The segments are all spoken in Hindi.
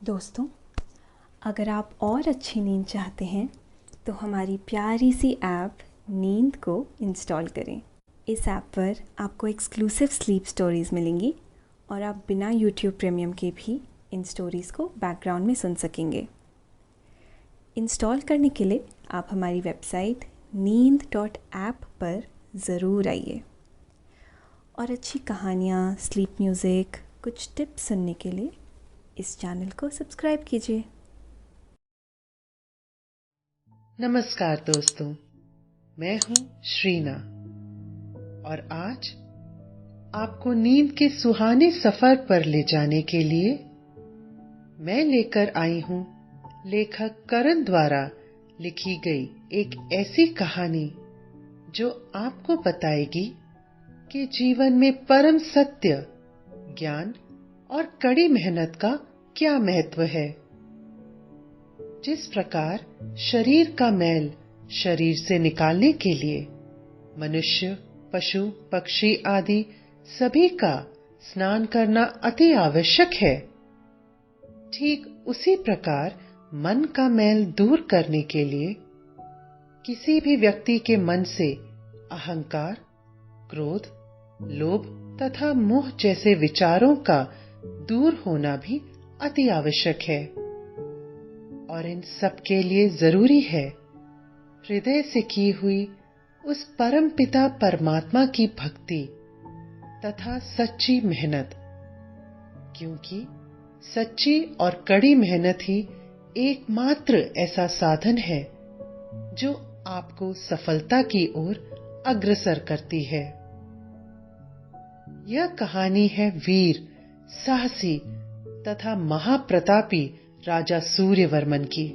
दोस्तों, अगर आप और अच्छी नींद चाहते हैं तो हमारी प्यारी सी ऐप नींद को इंस्टॉल करें। इस ऐप पर आपको एक्सक्लूसिव स्लीप स्टोरीज़ मिलेंगी और आप बिना यूट्यूब प्रीमियम के भी इन स्टोरीज़ को बैकग्राउंड में सुन सकेंगे। इंस्टॉल करने के लिए आप हमारी वेबसाइट नींद.ऐप पर ज़रूर आइए और अच्छी कहानियाँ, स्लीप म्यूज़िक, कुछ टिप्स सुनने के लिए इस चैनल को सब्सक्राइब कीजिए। नमस्कार दोस्तों, मैं हूं श्रीना और आज आपको नींद के सुहाने सफर पर ले जाने के लिए मैं लेकर आई हूं लेखक करण द्वारा लिखी गई एक ऐसी कहानी जो आपको बताएगी कि जीवन में परम सत्य, ज्ञान और कड़ी मेहनत का क्या महत्व है। जिस प्रकार शरीर का मैल शरीर से निकालने के लिए मनुष्य, पशु, पक्षी आदि सभी का स्नान करना अति आवश्यक है, ठीक उसी प्रकार मन का मैल दूर करने के लिए किसी भी व्यक्ति के मन से अहंकार, क्रोध, लोभ तथा मोह जैसे विचारों का दूर होना भी अति आवश्यक है। और इन सब के लिए जरूरी है हृदय से की हुई उस परम पिता परमात्मा की भक्ति तथा सच्ची मेहनत, क्योंकि सच्ची और कड़ी मेहनत ही एकमात्र ऐसा साधन है जो आपको सफलता की ओर अग्रसर करती है। यह कहानी है वीर, साहसी तथा महाप्रतापी राजा सूर्यवर्मन की,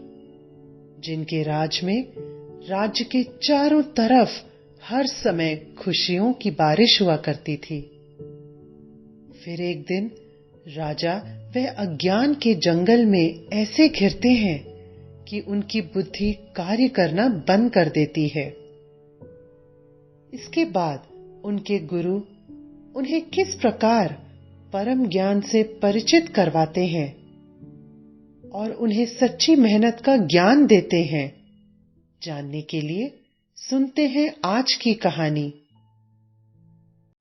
जिनके राज में राज्य के चारों तरफ हर समय खुशियों की बारिश हुआ करती थी। फिर एक दिन राजा वह अज्ञान के जंगल में ऐसे घिरते हैं कि उनकी बुद्धि कार्य करना बंद कर देती है। इसके बाद उनके गुरु उन्हें किस प्रकार परम ज्ञान से परिचित करवाते हैं और उन्हें सच्ची मेहनत का ज्ञान देते हैं, जानने के लिए सुनते हैं आज की कहानी।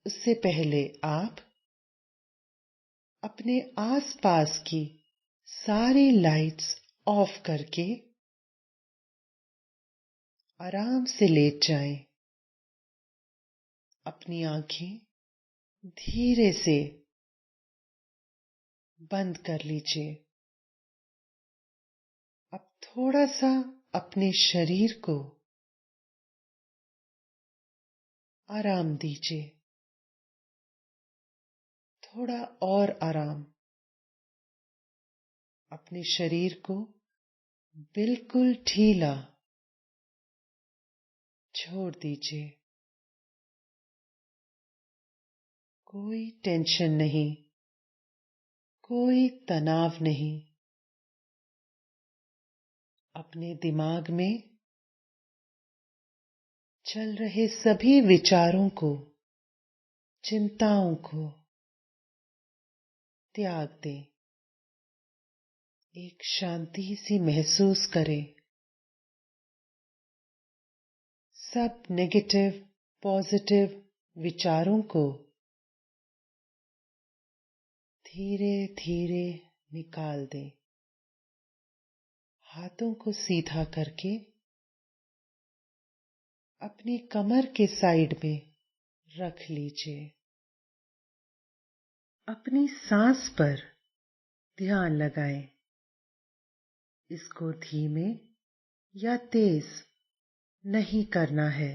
उससे पहले आप अपने आसपास की सारी लाइट्स ऑफ करके आराम से लेट जाएं। अपनी आंखें धीरे से बंद कर लीजिए। अब थोड़ा सा अपने शरीर को आराम दीजिए, थोड़ा और आराम। अपने शरीर को बिल्कुल ढीला छोड़ दीजिए। कोई टेंशन नहीं, कोई तनाव नहीं। अपने दिमाग में चल रहे सभी विचारों को, चिंताओं को त्याग दें। एक शांति सी महसूस करें। सब नेगेटिव, पॉजिटिव विचारों को धीरे धीरे निकाल दें। हाथों को सीधा करके अपनी कमर के साइड में रख लीजिए। अपनी सांस पर ध्यान लगाएं। इसको धीमे या तेज नहीं करना है।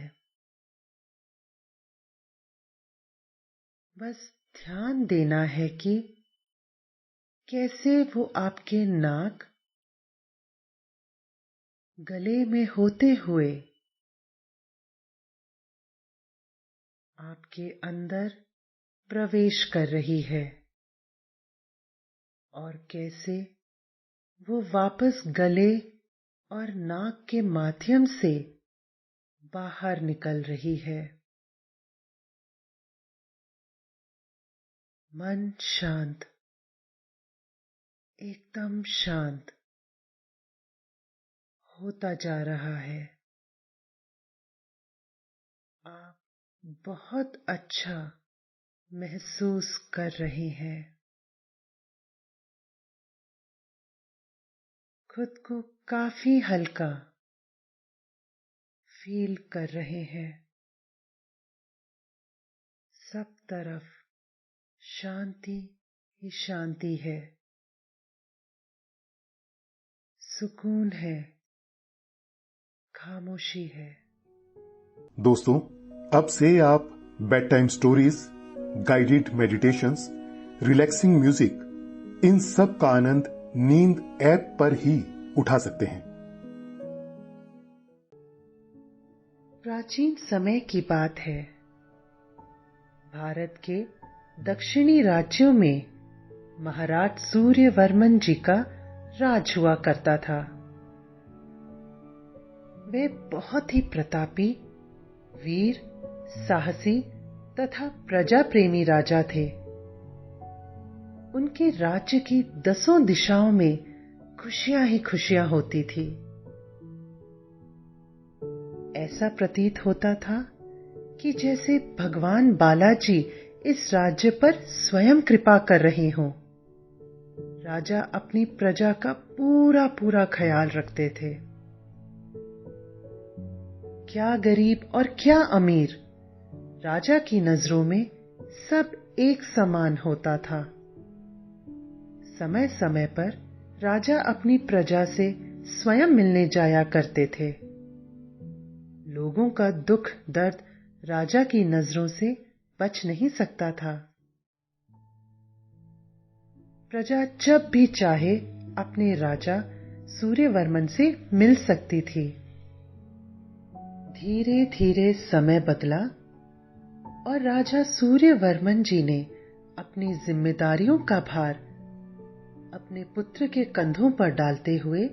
बस ध्यान देना है कि कैसे वो आपके नाक, गले में होते हुए आपके अंदर प्रवेश कर रही है और कैसे वो वापस गले और नाक के माध्यम से बाहर निकल रही है। मन शांत, एकदम शांत होता जा रहा है। आप बहुत अच्छा महसूस कर रहे हैं। खुद को काफी हल्का फील कर रहे हैं। सब तरफ शांति ही शांति है, सुकून है, खामोशी है। दोस्तों, अब से आप bed time stories, guided meditations, relaxing music, इन सब का आनंद नींद ऐप पर ही उठा सकते हैं। प्राचीन समय की बात है। भारत के दक्षिणी राज्यों में महाराज सूर्यवर्मन जी का राज हुआ करता था। वे बहुत ही प्रतापी, वीर, साहसी तथा प्रजा प्रेमी राजा थे। उनके राज्य की 10 दिशाओं में खुशियां ही खुशियां होती थी। ऐसा प्रतीत होता था कि जैसे भगवान बालाजी इस राज्य पर स्वयं कृपा कर रहे हों। राजा अपनी प्रजा का पूरा पूरा ख्याल रखते थे। क्या गरीब और क्या अमीर, राजा की नजरों में सब एक समान होता था। समय समय पर राजा अपनी प्रजा से स्वयं मिलने जाया करते थे। लोगों का दुख दर्द राजा की नजरों से बच नहीं सकता था। प्रजा जब भी चाहे अपने राजा सूर्यवर्मन से मिल सकती थी। धीरे धीरे समय बदला और राजा सूर्यवर्मन जी ने अपनी जिम्मेदारियों का भार अपने पुत्र के कंधों पर डालते हुए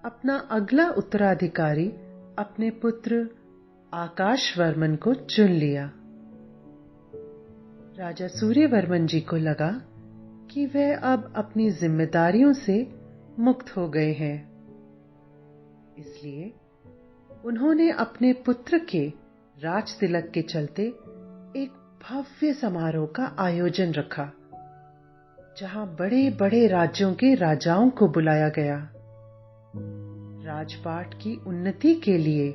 अपना अगला उत्तराधिकारी अपने पुत्र आकाशवर्मन को चुन लिया। राजा सूर्यवर्मन जी को लगा कि वह अब अपनी जिम्मेदारियों से मुक्त हो गए हैं। इसलिए उन्होंने अपने पुत्र के राज तिलक के चलते एक भव्य समारोह का आयोजन रखा, जहां बड़े बड़े राज्यों के राजाओं को बुलाया गया। राजपाट की उन्नति के लिए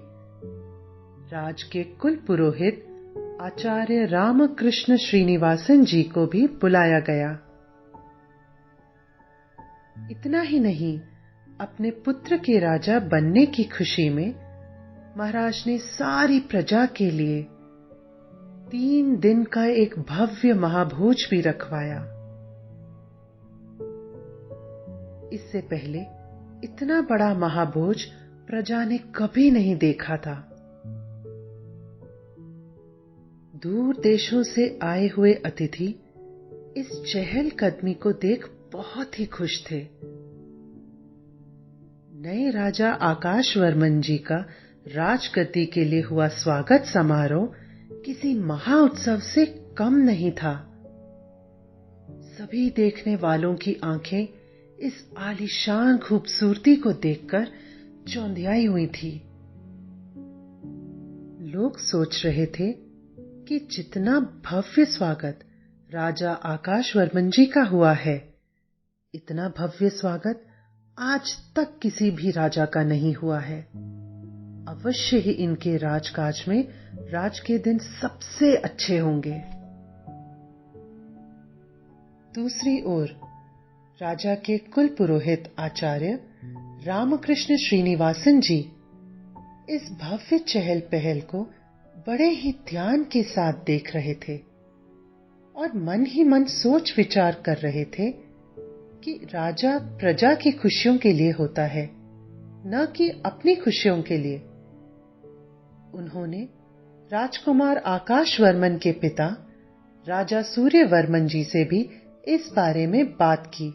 राज के कुल पुरोहित आचार्य रामकृष्ण श्रीनिवासन जी को भी बुलाया गया। इतना ही नहीं, अपने पुत्र के राजा बनने की खुशी में महाराज ने सारी प्रजा के लिए 3 दिन का एक भव्य महाभोज भी रखवाया। इससे पहले इतना बड़ा महाभोज प्रजा ने कभी नहीं देखा था। दूर देशों से आए हुए अतिथि इस चहलकदमी को देख बहुत ही खुश थे। नए राजा आकाशवर्मन जी का राजगद्दी के लिए हुआ स्वागत समारोह किसी महाउत्सव से कम नहीं था। सभी देखने वालों की आंखें इस आलीशान खूबसूरती को देखकर चौंधियाई हुई थी। लोग सोच रहे थे कि जितना भव्य स्वागत राजा आकाशवर्मन जी का हुआ है, इतना भव्य स्वागत आज तक किसी भी राजा का नहीं हुआ है। अवश्य ही इनके राजकाज में राज के दिन सबसे अच्छे होंगे। दूसरी ओर राजा के कुल पुरोहित आचार्य रामकृष्ण श्रीनिवासन जी इस भव्य चहल पहल को बड़े ही ध्यान के साथ देख रहे थे और मन ही मन सोच विचार कर रहे थे कि राजा प्रजा की खुशियों के लिए होता है, न कि अपनी खुशियों के लिए। उन्होंने राजकुमार आकाशवर्मन के पिता राजा सूर्यवर्मन जी से भी इस बारे में बात की,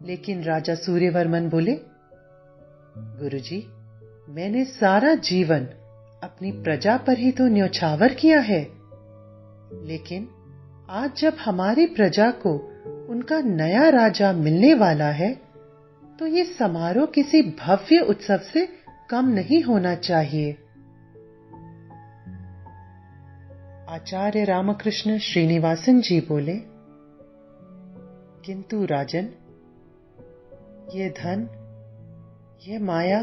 लेकिन राजा सूर्यवर्मन बोले, गुरुजी, मैंने सारा जीवन अपनी प्रजा पर ही तो न्योछावर किया है, लेकिन आज जब हमारी प्रजा को उनका नया राजा मिलने वाला है, तो ये समारोह किसी भव्य उत्सव से कम नहीं होना चाहिए। आचार्य रामकृष्ण श्रीनिवासन जी बोले, किंतु राजन, ये धन, ये माया,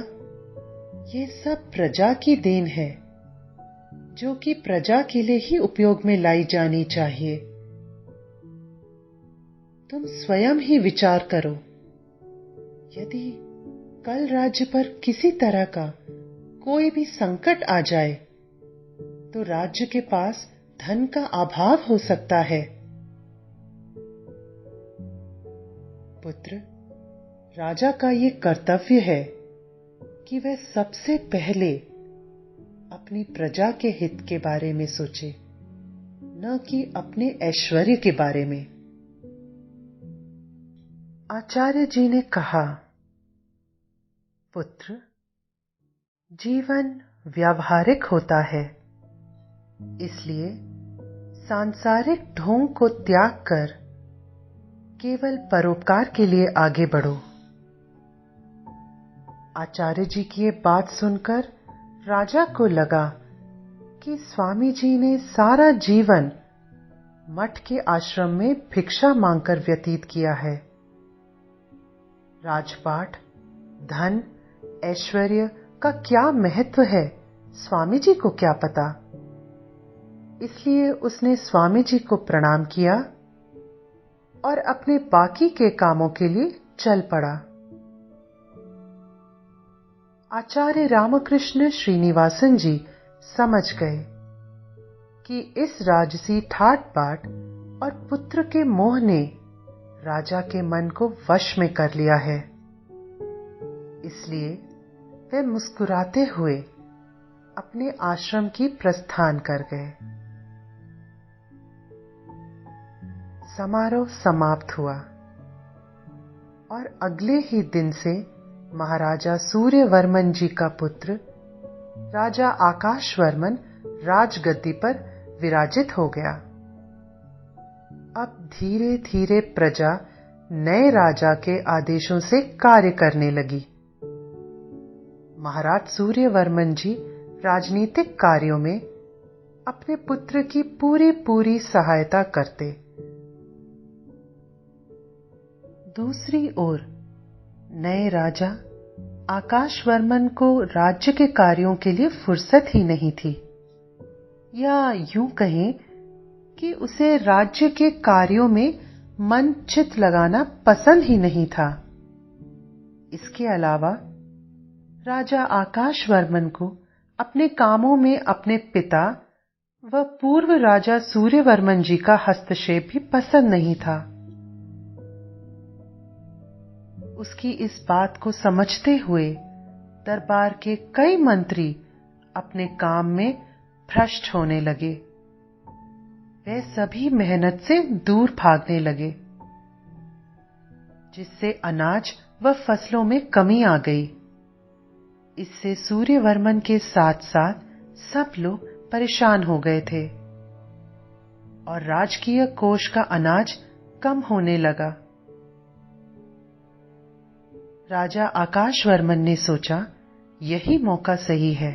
ये सब प्रजा की देन है, जो कि प्रजा के लिए ही उपयोग में लाई जानी चाहिए। तुम स्वयं ही विचार करो, यदि कल राज्य पर किसी तरह का कोई भी संकट आ जाए, तो राज्य के पास धन का अभाव हो सकता है। पुत्र, राजा का ये कर्तव्य है कि वह सबसे पहले अपनी प्रजा के हित के बारे में सोचे, न कि अपने ऐश्वर्य के बारे में। आचार्य जी ने कहा, पुत्र, जीवन व्यावहारिक होता है, इसलिए सांसारिक ढोंग को त्याग कर केवल परोपकार के लिए आगे बढ़ो। आचार्य जी की ये बात सुनकर राजा को लगा कि स्वामी जी ने सारा जीवन मठ के आश्रम में भिक्षा मांगकर व्यतीत किया है। राजपाट, धन, ऐश्वर्य का क्या महत्व है, स्वामी जी को क्या पता। इसलिए उसने स्वामी जी को प्रणाम किया और अपने बाकी के कामों के लिए चल पड़ा। आचार्य रामकृष्ण श्रीनिवासन जी समझ गए कि इस राजसी ठाट बाट और पुत्र के मोह ने राजा के मन को वश में कर लिया है। इसलिए वे मुस्कुराते हुए अपने आश्रम की प्रस्थान कर गए। समारोह समाप्त हुआ और अगले ही दिन से महाराजा सूर्यवर्मन जी का पुत्र राजा आकाशवर्मन राजगद्दी पर विराजित हो गया। अब धीरे धीरे प्रजा नए राजा के आदेशों से कार्य करने लगी। महाराज सूर्यवर्मन जी राजनीतिक कार्यों में अपने पुत्र की पूरी पूरी सहायता करते। दूसरी ओर नए राजा आकाशवर्मन को राज्य के कार्यों के लिए फुर्सत ही नहीं थी, या यूं कहें कि उसे राज्य के कार्यों में मन चित लगाना पसंद ही नहीं था। इसके अलावा राजा आकाशवर्मन को अपने कामों में अपने पिता व पूर्व राजा सूर्यवर्मन जी का हस्तक्षेप भी पसंद नहीं था। उसकी इस बात को समझते हुए दरबार के कई मंत्री अपने काम में भ्रष्ट होने लगे। वे सभी मेहनत से दूर भागने लगे, जिससे अनाज व फसलों में कमी आ गई। इससे सूर्यवर्मन के साथ साथ सब लोग परेशान हो गए थे और राजकीय कोष का अनाज कम होने लगा। राजा आकाशवर्मन ने सोचा, यही मौका सही है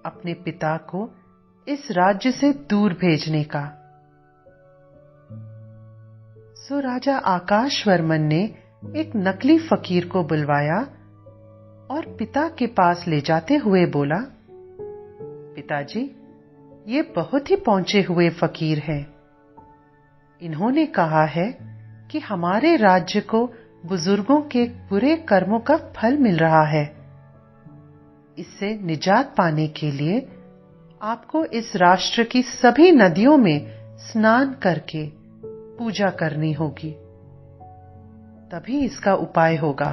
अपने पिता को इस राज्य से दूर भेजने का। सो राजा आकाशवर्मन ने एक नकली फकीर को बुलवाया और पिता के पास ले जाते हुए बोला, पिताजी, ये बहुत ही पहुंचे हुए फकीर हैं। इन्होंने कहा है कि हमारे राज्य को बुजुर्गों के बुरे कर्मों का फल मिल रहा है। इससे निजात पाने के लिए आपको इस राष्ट्र की सभी नदियों में स्नान करके पूजा करनी होगी, तभी इसका उपाय होगा।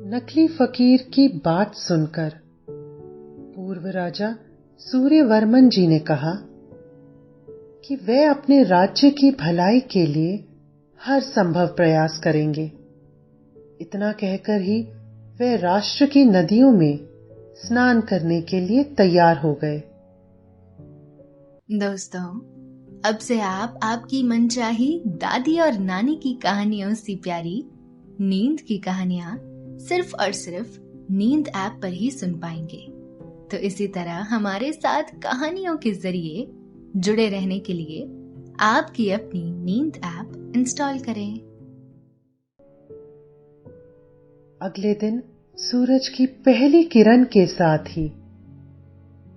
नकली फकीर की बात सुनकर पूर्व राजा सूर्यवर्मन जी ने कहा कि वे अपने राज्य की भलाई के लिए हर संभव प्रयास करेंगे। इतना कहकर ही वे राष्ट्र की नदियों में स्नान करने के लिए तैयार हो गए। दोस्तों, अब से आप आपकी मनचाही दादी और नानी की कहानियों से प्यारी नींद की कहानियां सिर्फ और सिर्फ नींद ऐप पर ही सुन पाएंगे। तो इसी तरह हमारे साथ कहानियों के जरिए जुड़े रहने के लिए आपकी अपनी नींद ऐप इंस्टॉल करें। अगले दिन सूरज की पहली किरण के साथ ही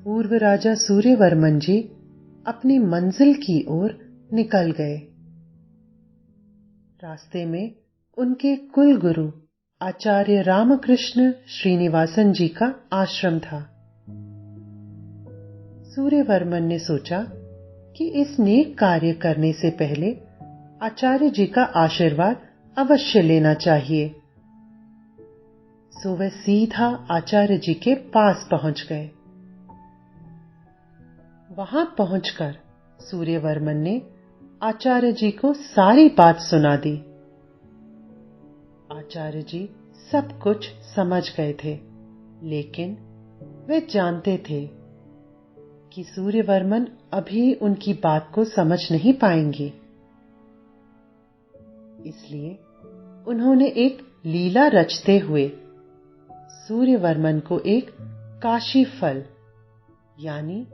पूर्व राजा सूर्यवर्मन जी अपनी मंजिल की ओर निकल गए। रास्ते में उनके कुल गुरु आचार्य रामकृष्ण श्रीनिवासन जी का आश्रम था। सूर्यवर्मन ने सोचा कि इस नेक कार्य करने से पहले आचार्य जी का आशीर्वाद अवश्य लेना चाहिए। सो वह सीधा आचार्य जी के पास पहुंच गए। वहां पहुंचकर सूर्यवर्मन ने आचार्य जी को सारी बात सुना दी। आचार्य जी सब कुछ समझ गए थे, लेकिन वे जानते थे कि सूर्यवर्मन अभी उनकी बात को समझ नहीं पाएंगे। इसलिए उन्होंने एक लीला रचते हुए सूर्यवर्मन को एक काशी फल यानी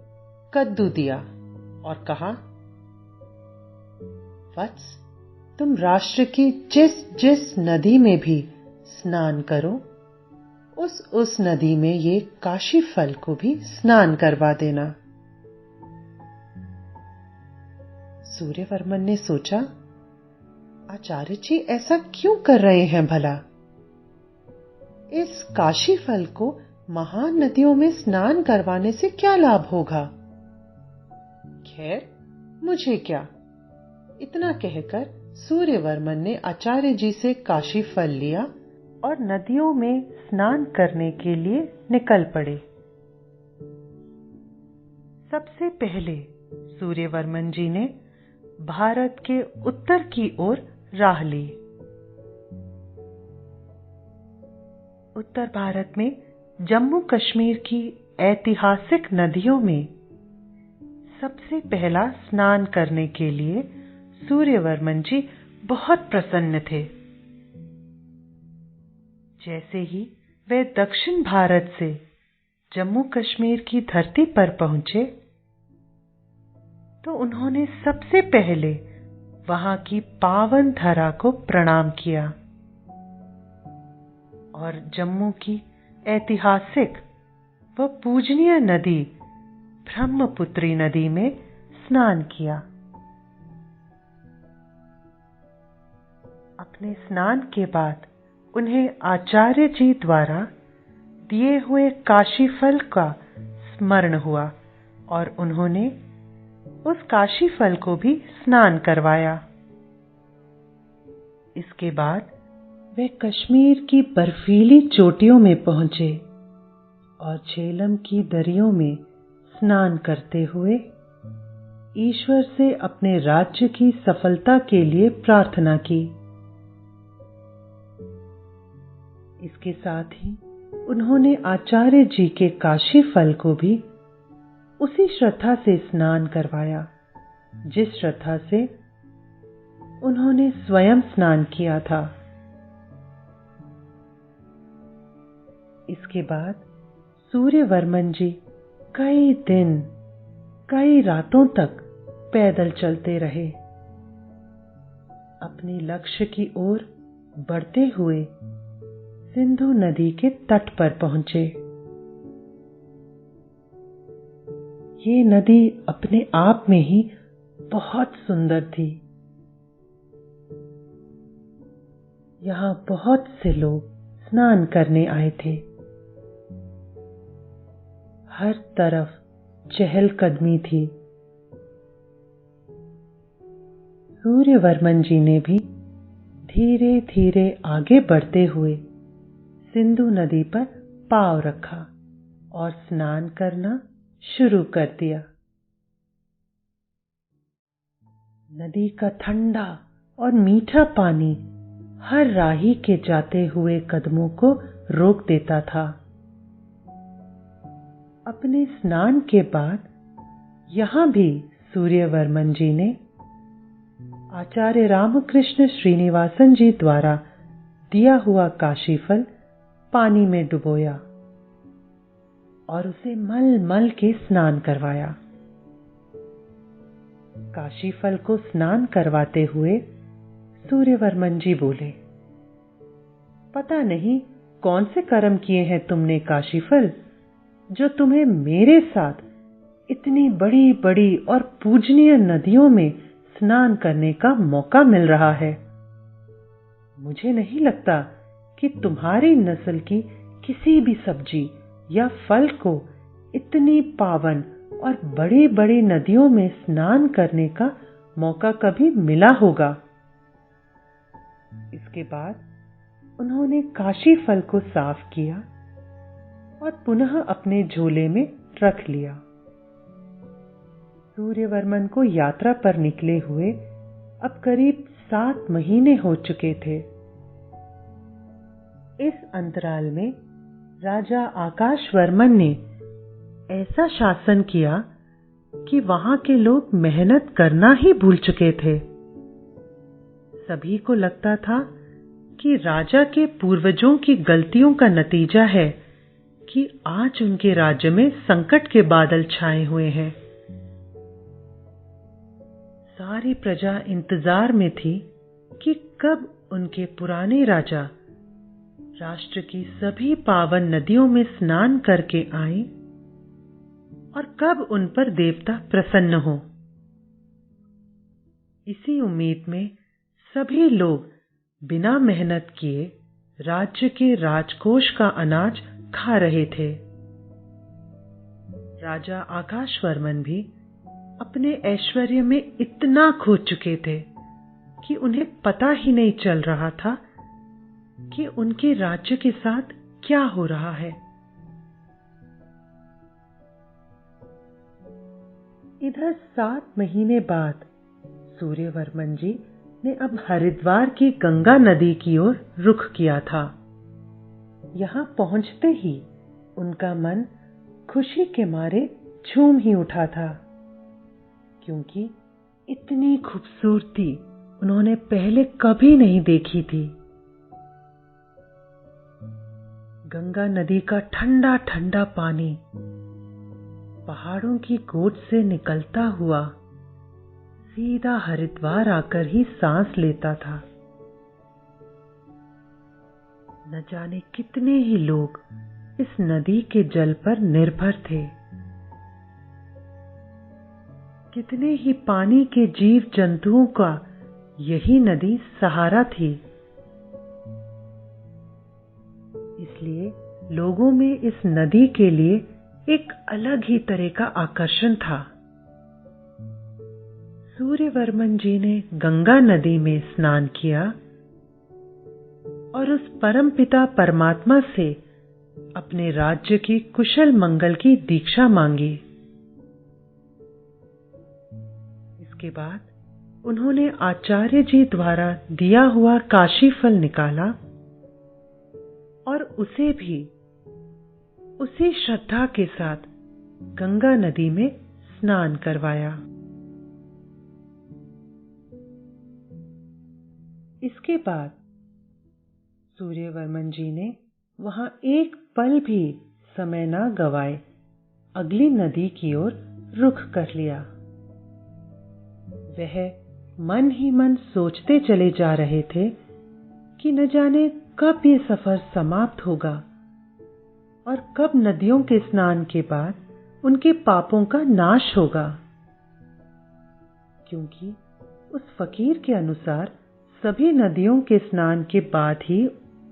कद्दू दिया और कहा, वत्स, तुम राष्ट्र की जिस जिस नदी में भी स्नान करो, उस नदी में ये काशी फल को भी स्नान करवा देना। सूर्यवर्मन ने सोचा, आचार्य जी ऐसा क्यों कर रहे हैं भला? इस काशी फल को महान नदियों में स्नान करवाने से क्या लाभ होगा? खैर, मुझे क्या। इतना कहकर सूर्यवर्मन ने आचार्य जी से काशी फल लिया और नदियों में स्नान करने के लिए निकल पड़े। सबसे पहले सूर्यवर्मन जी ने भारत के उत्तर की ओर राह ली। उत्तर भारत में जम्मू कश्मीर की ऐतिहासिक नदियों में सबसे पहला स्नान करने के लिए सूर्यवर्मन जी बहुत प्रसन्न थे। जैसे ही वे दक्षिण भारत से जम्मू कश्मीर की धरती पर पहुंचे, तो उन्होंने सबसे पहले वहां की पावन धरा को प्रणाम किया और जम्मू की ऐतिहासिक व पूजनीय नदी ब्रह्मपुत्री नदी में स्नान किया। अपने स्नान के बाद उन्हें आचार्य जी द्वारा दिए हुए काशी फल का स्मरण हुआ और उन्होंने उस काशी फल को भी स्नान करवाया। इसके बाद वे कश्मीर की बर्फीली चोटियों में पहुंचे और झेलम की दरियों में स्नान करते हुए ईश्वर से अपने राज्य की सफलता के लिए प्रार्थना की। इसके साथ ही उन्होंने आचार्य जी के काशी फल को भी उसी श्रद्धा से स्नान करवाया जिस श्रद्धा से उन्होंने स्वयं स्नान किया था। इसके बाद सूर्यवर्मन जी कई दिन कई रातों तक पैदल चलते रहे। अपने लक्ष्य की ओर बढ़ते हुए सिंधु नदी के तट पर पहुंचे। ये नदी अपने आप में ही बहुत सुंदर थी। यहाँ बहुत से लोग स्नान करने आए थे। हर तरफ चहलकदमी थी। सूर्यवर्मन जी ने भी धीरे धीरे आगे बढ़ते हुए सिंधु नदी पर पांव रखा और स्नान करना शुरू कर दिया। नदी का ठंडा और मीठा पानी हर राही के जाते हुए कदमों को रोक देता था। अपने स्नान के बाद यहाँ भी सूर्यवर्मन जी ने आचार्य रामकृष्ण श्रीनिवासन जी द्वारा दिया हुआ काशीफल पानी में डुबोया और उसे मल मल के स्नान करवाया। काशीफल को स्नान करवाते हुए सूर्यवर्मन जी बोले, पता नहीं कौन से कर्म किए हैं तुमने काशीफल, जो तुम्हें मेरे साथ इतनी बड़ी बड़ी और पूजनीय नदियों में स्नान करने का मौका मिल रहा है। मुझे नहीं लगता कि तुम्हारी नस्ल की किसी भी सब्जी या फल को इतनी पावन और बड़ी बड़ी नदियों में स्नान करने का मौका कभी मिला होगा। इसके बाद उन्होंने काशी फल को साफ किया और पुनः अपने झोले में रख लिया। सूर्यवर्मन को यात्रा पर निकले हुए अब करीब 7 महीने हो चुके थे। इस अंतराल में राजा आकाशवर्मन ने ऐसा शासन किया कि वहां के लोग मेहनत करना ही भूल चुके थे। सभी को लगता था कि राजा के पूर्वजों की गलतियों का नतीजा है कि आज उनके राज्य में संकट के बादल छाए हुए हैं। सारी प्रजा इंतजार में थी कि कब उनके पुराने राजा राष्ट्र की सभी पावन नदियों में स्नान करके आएं और कब उन पर देवता प्रसन्न हो। इसी उम्मीद में सभी लोग बिना मेहनत किए राज्य के राजकोष का अनाज खा रहे थे। राजा आकाशवर्मन भी अपने ऐश्वर्य में इतना खो चुके थे कि उन्हें पता ही नहीं चल रहा था कि उनके राज्य के साथ क्या हो रहा है। इधर 7 महीने बाद सूर्यवर्मन जी ने अब हरिद्वार की गंगा नदी की ओर रुख किया था। यहां पहुंचते ही उनका मन खुशी के मारे झूम ही उठा था, क्योंकि इतनी खूबसूरती उन्होंने पहले कभी नहीं देखी थी। गंगा नदी का ठंडा ठंडा पानी पहाड़ों की गोद से निकलता हुआ सीधा हरिद्वार आकर ही सांस लेता था। न जाने कितने ही लोग इस नदी के जल पर निर्भर थे। कितने ही पानी के जीव जंतुओं का यही नदी सहारा थी। इसलिए लोगों में इस नदी के लिए एक अलग ही तरह का आकर्षण था। सूर्यवर्मन जी ने गंगा नदी में स्नान किया और उस परमपिता परमात्मा से अपने राज्य की कुशल मंगल की दीक्षा मांगी। इसके बाद उन्होंने आचार्य जी द्वारा दिया हुआ काशी फल निकाला और उसे भी उसी श्रद्धा के साथ गंगा नदी में स्नान करवाया। इसके बाद सूर्यवर्मन जी ने वहां एक पल भी समय न गवाए अगली नदी की ओर रुख कर लिया। वह मन ही मन सोचते चले जा रहे थे कि न जाने कब ये सफर समाप्त होगा और कब नदियों के स्नान के बाद उनके पापों का नाश होगा, क्योंकि उस फकीर के अनुसार सभी नदियों के स्नान के बाद ही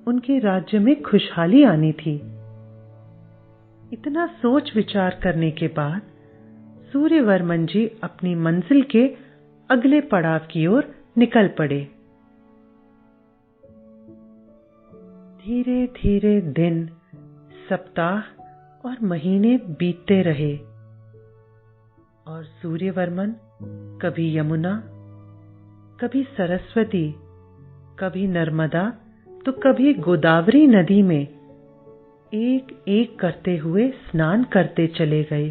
उनके राज्य में खुशहाली आनी थी। इतना सोच विचार करने के बाद सूर्यवर्मन जी अपनी मंजिल के अगले पड़ाव की ओर निकल पड़े। धीरे धीरे दिन, सप्ताह और महीने बीतते रहे और सूर्यवर्मन कभी यमुना, कभी सरस्वती, कभी नर्मदा तो कभी गोदावरी नदी में एक एक करते हुए स्नान करते चले गए।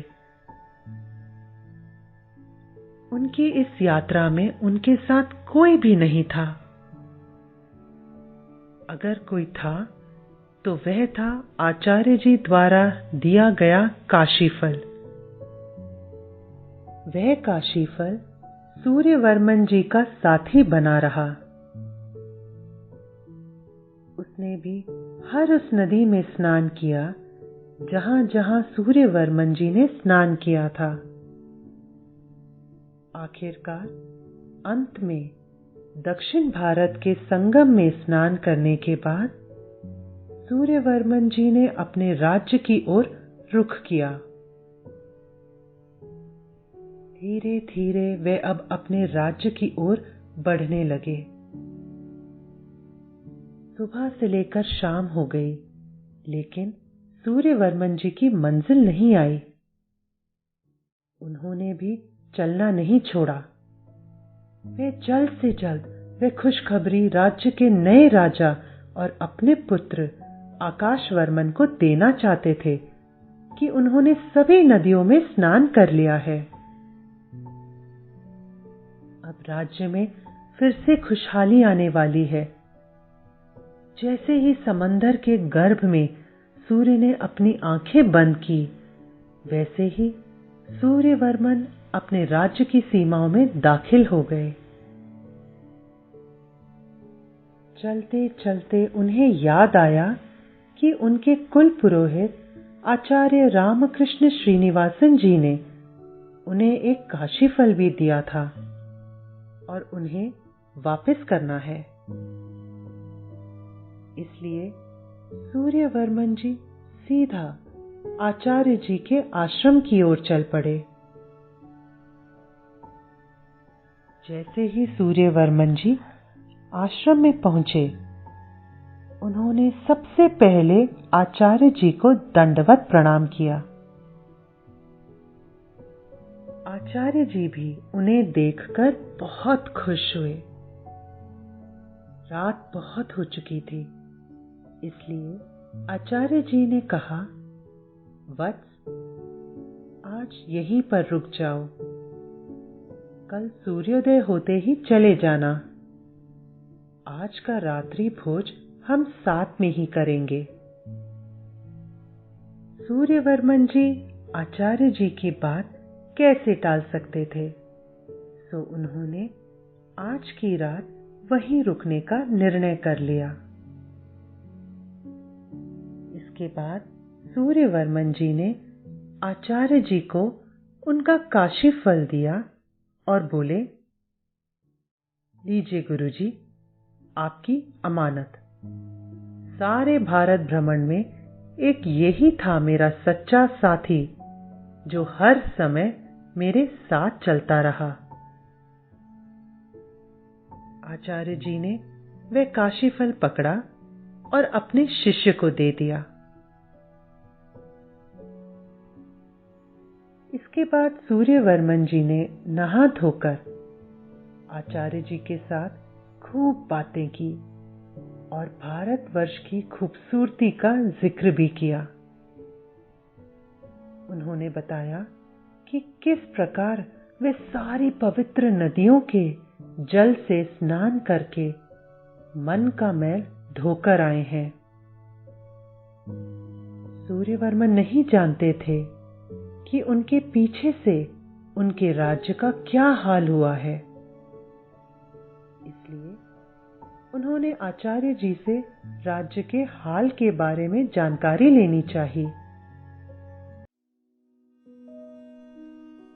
उनकी इस यात्रा में उनके साथ कोई भी नहीं था। अगर कोई था तो वह था आचार्य जी द्वारा दिया गया काशीफल। वह काशीफल सूर्यवर्मन जी का साथी बना रहा। उसने भी हर उस नदी में स्नान किया जहां जहां सूर्यवर्मन जी ने स्नान किया था। आखिरकार अंत में दक्षिण भारत के संगम में स्नान करने के बाद सूर्यवर्मन जी ने अपने राज्य की ओर रुख किया। धीरे धीरे वे अब अपने राज्य की ओर बढ़ने लगे। सुबह से लेकर शाम हो गई, लेकिन सूर्यवर्मन जी की मंजिल नहीं आई। उन्होंने भी चलना नहीं छोड़ा। वे जल्द से जल्द वे खुशखबरी राज्य के नए राजा और अपने पुत्र आकाशवर्मन को देना चाहते थे कि उन्होंने सभी नदियों में स्नान कर लिया है। अब राज्य में फिर से खुशहाली आने वाली है। जैसे ही समंदर के गर्भ में सूर्य ने अपनी आंखें बंद की, वैसे ही सूर्यवर्मन अपने राज्य की सीमाओं में दाखिल हो गए। चलते चलते उन्हें याद आया कि उनके कुल पुरोहित आचार्य रामकृष्ण श्रीनिवासन जी ने उन्हें एक काशीफल भी दिया था और उन्हें वापस करना है। इसलिए सूर्यवर्मन जी सीधा आचार्य जी के आश्रम की ओर चल पड़े। जैसे ही सूर्यवर्मन जी आश्रम में पहुंचे, उन्होंने सबसे पहले आचार्य जी को दंडवत प्रणाम किया। आचार्य जी भी उन्हें देखकर बहुत खुश हुए। रात बहुत हो चुकी थी, इसलिए आचार्य जी ने कहा, वत्स, आज यहीं पर रुक जाओ। कल सूर्योदय होते ही चले जाना। आज का रात्रि भोज हम साथ में ही करेंगे। सूर्यवर्मन जी आचार्य जी की बात कैसे टाल सकते थे, सो उन्होंने आज की रात वहीं रुकने का निर्णय कर लिया। इसके बाद सूर्यवर्मन जी ने आचार्य जी को उनका काशीफल दिया और बोले, लीजिए गुरुजी, आपकी अमानत। सारे भारत भ्रमण में एक यही था मेरा सच्चा साथी जो हर समय मेरे साथ चलता रहा। आचार्य जी ने वह काशीफल पकड़ा और अपने शिष्य को दे दिया। इसके बाद सूर्यवर्मन जी ने नहा धोकर आचार्य जी के साथ खूब बातें की और भारतवर्ष की खूबसूरती का जिक्र भी किया। उन्होंने बताया कि किस प्रकार वे सारी पवित्र नदियों के जल से स्नान करके मन का मैल धोकर आए हैं। सूर्यवर्मन नहीं जानते थे कि उनके पीछे से उनके राज्य का क्या हाल हुआ है। इसलिए उन्होंने आचार्य जी से राज्य के हाल के बारे में जानकारी लेनी चाहिए।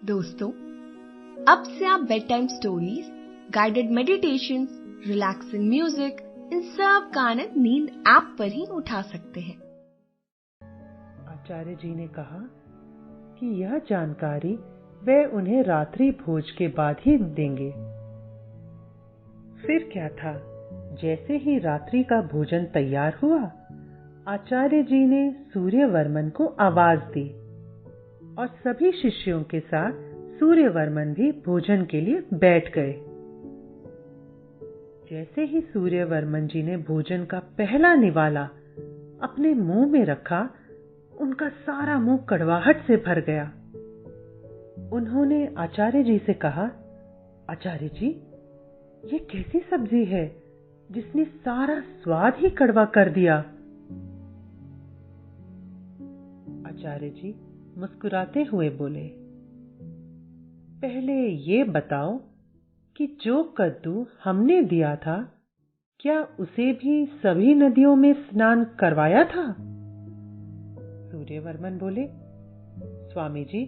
दोस्तों, अब से आप bed time stories, guided meditations, relaxing music, इन सब का आनंद नींद ऐप पर ही उठा सकते हैं। आचार्य जी ने कहा कि यह जानकारी वे उन्हें रात्रि भोज के बाद ही देंगे। फिर क्या था, जैसे ही रात्रि का भोजन तैयार हुआ, आचार्य जी ने सूर्यवर्मन को आवाज दी और सभी शिष्यों के साथ सूर्यवर्मन भी भोजन के लिए बैठ गए। जैसे ही सूर्यवर्मन जी ने भोजन का पहला निवाला अपने मुंह में रखा, उनका सारा मुंह कड़वाहट से भर गया। उन्होंने आचार्य जी से कहा, आचार्य जी, ये कैसी सब्जी है जिसने सारा स्वाद ही कड़वा कर दिया? आचार्य जी मुस्कुराते हुए बोले, पहले ये बताओ कि जो कद्दू हमने दिया था, क्या उसे भी सभी नदियों में स्नान करवाया था? सूर्यवर्मन बोले, स्वामी जी,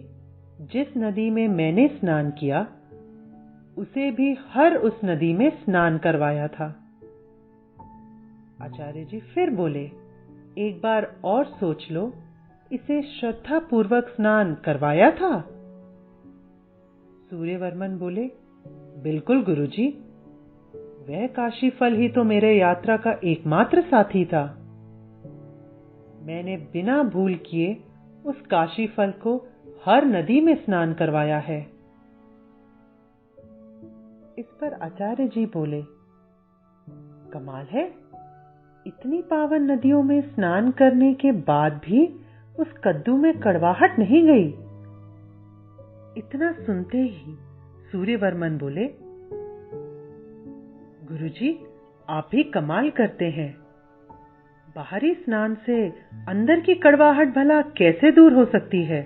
जिस नदी में मैंने स्नान किया उसे भी हर उस नदी में स्नान करवाया था। आचार्य जी फिर बोले, एक बार और सोच लो, इसे श्रद्धा पूर्वक स्नान करवाया था? सूर्यवर्मन बोले, बिल्कुल गुरुजी, वह काशीफल ही तो मेरे यात्रा का एकमात्र साथी था। मैंने बिना भूल किए उस काशीफल को हर नदी में स्नान करवाया है। इस पर आचार्य जी बोले, कमाल है, इतनी पावन नदियों में स्नान करने के बाद भी उस कद्दू में कड़वाहट नहीं गई। इतना सुनते ही सूर्यवर्मन बोले, गुरुजी, आप भी कमाल करते हैं। बाहरी स्नान से अंदर की कड़वाहट भला कैसे दूर हो सकती है?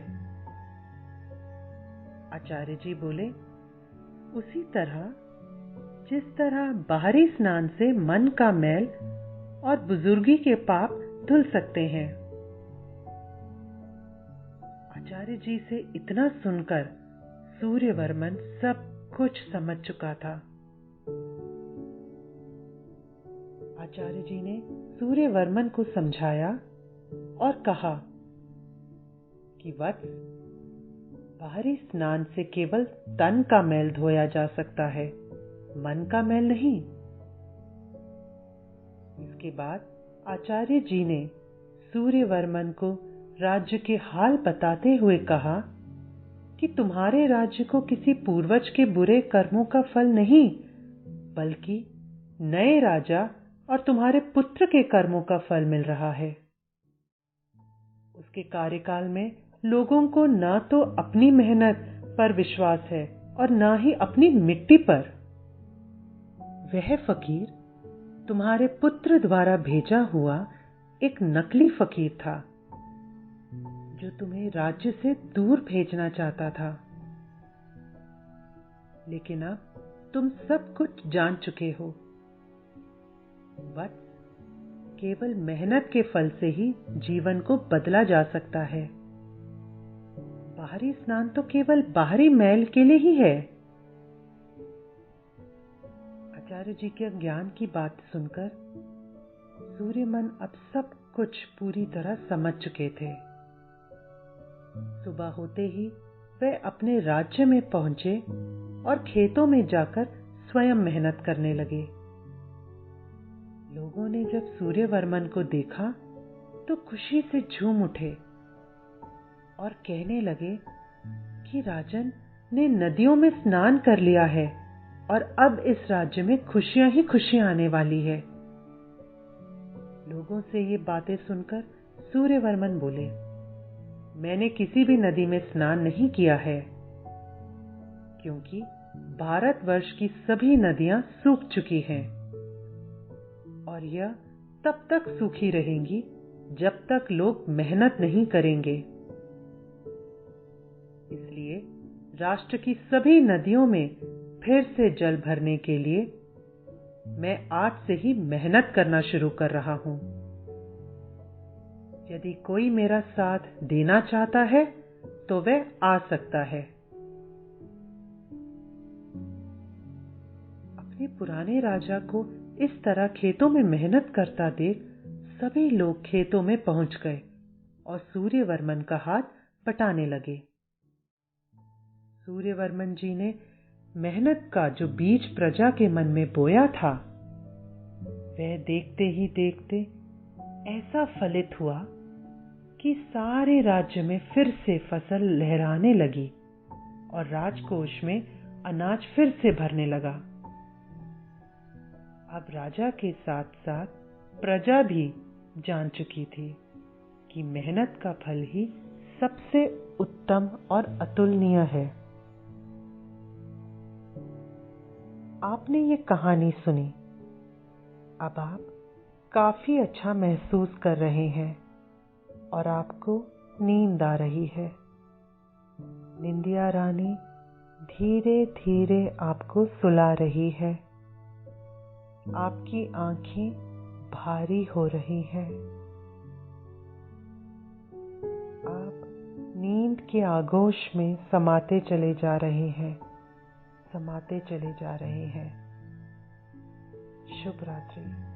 आचार्य जी बोले, उसी तरह जिस तरह बाहरी स्नान से मन का मैल और बुजुर्गी के पाप धुल सकते हैं। आचार्य जी से इतना सुनकर सूर्यवर्मन सब कुछ समझ चुका था। आचार्य जी ने सूर्यवर्मन को समझाया और कहा कि वत्स, बाहरी स्नान से केवल तन का मैल धोया जा सकता है, मन का मैल नहीं। इसके बाद आचार्य जी ने सूर्यवर्मन को राज्य के हाल बताते हुए कहा कि तुम्हारे राज्य को किसी पूर्वज के बुरे कर्मों का फल नहीं, बल्कि नए राजा और तुम्हारे पुत्र के कर्मों का फल मिल रहा है। उसके कार्यकाल में लोगों को न तो अपनी मेहनत पर विश्वास है और न ही अपनी मिट्टी पर। वह फकीर तुम्हारे पुत्र द्वारा भेजा हुआ एक नकली फकीर था, जो तुम्हें राज्य से दूर भेजना चाहता था। लेकिन अब तुम सब कुछ जान चुके हो। बस केवल मेहनत के फल से ही जीवन को बदला जा सकता है। बाहरी स्नान तो केवल बाहरी मैल के लिए ही है। आचार्य जी के ज्ञान की बात सुनकर सूर्यमन अब सब कुछ पूरी तरह समझ चुके थे। सुबह होते ही वे अपने राज्य में पहुंचे और खेतों में जाकर स्वयं मेहनत करने लगे। लोगों ने जब सूर्यवर्मन को देखा तो खुशी से झूम उठे और कहने लगे कि राजन ने नदियों में स्नान कर लिया है और अब इस राज्य में खुशियां ही खुशियां आने वाली है। लोगों से ये बातें सुनकर सूर्यवर्मन बोले, मैंने किसी भी नदी में स्नान नहीं किया है, क्योंकि भारतवर्ष की सभी नदियां सूख चुकी हैं और यह तब तक सूखी रहेंगी जब तक लोग मेहनत नहीं करेंगे। इसलिए राष्ट्र की सभी नदियों में फिर से जल भरने के लिए मैं आज से ही मेहनत करना शुरू कर रहा हूं। यदि कोई मेरा साथ देना चाहता है तो वह आ सकता है। अपने पुराने राजा को इस तरह खेतों में मेहनत करता देख सभी लोग खेतों में पहुंच गए और सूर्यवर्मन का हाथ बटाने लगे। सूर्यवर्मन जी ने मेहनत का जो बीज प्रजा के मन में बोया था, वह देखते ही देखते ऐसा फलित हुआ कि सारे राज्य में फिर से फसल लहराने लगी और राजकोष में अनाज फिर से भरने लगा। अब राजा के साथ साथ प्रजा भी जान चुकी थी कि मेहनत का फल ही सबसे उत्तम और अतुलनीय है। आपने ये कहानी सुनी। अब आप काफी अच्छा महसूस कर रहे हैं और आपको नींद आ रही है। निंदिया रानी धीरे धीरे आपको सुला रही है। आपकी आंखें भारी हो रही हैं। आप नींद के आगोश में समाते चले जा रहे हैं, समाते चले जा रहे हैं। शुभ रात्रि।